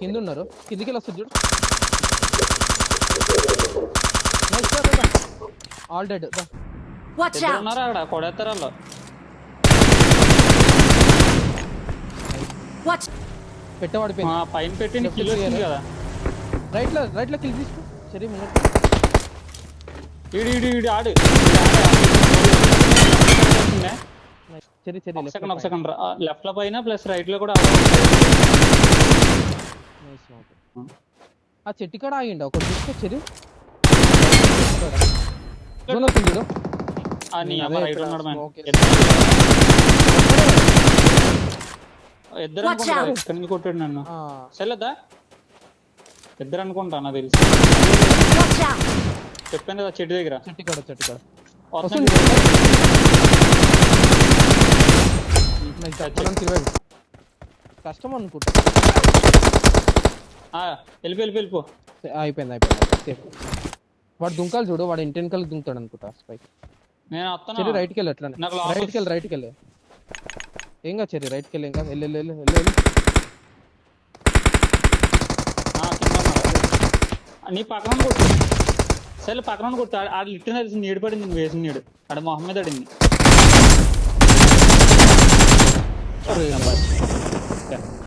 కింద ఉన్నారు, కిందికి వెళ్ళి వస్తుంది చూడు. All dead. Watch ఇద్దరు out! ఉన్నారా అక్కడ కొడేస్తారు వాళ్ళు. Watch! పెట్టవాడిపోయింది. పైన పెట్టి నీకు కిల్ వచ్చింది కదా. రైట్ లో కిల్ తీసుకో. సరే ముంగట్ ఈడు ఆడు. సరే ఒక సెకండ్ లెఫ్ట్ లో పైన ప్లస్ రైట్ లో కూడా. ఆ చెట్టు కాడ ఆగిండ ఒకటి తీసుకొచ్చేది. జోన్ వస్తుంది చూడు. రైట్ ఉన్నాడు మ్యాన్. ఇద్దరు అనుకుంటా ఇక్కడ నుంచి కొట్టాడు నన్ను. సెల్లదా ఇద్దరు అనుకుంటా నాకు తెలిసి. Watch out! చెప్పాను కదా చెట్టు దగ్గర. చెట్టు కాడ కష్టం అనుకుంటా. వెళ్ళిపో. అయిపోయింది. వాడు దుంకాలు చూడు, వాడు ఇంటెన్కల్ దుంకుతాడు అనుకుంటా. స్పైక్ నేను వస్తాను. చెరి రైట్కి వెళ్ళి అట్లా రైట్కి వెళ్ళి ఏం కాదు. చెరి రైట్కి వెళ్ళి ఇంకా వెళ్ళి నీ పక్కన కొట్టు. సరే పక్కన కొట్టు. ఆడ లిట్టిన నీడు పడింది. నువ్వు వేసిన నీడు ఆడ మొహం మీద పడింది.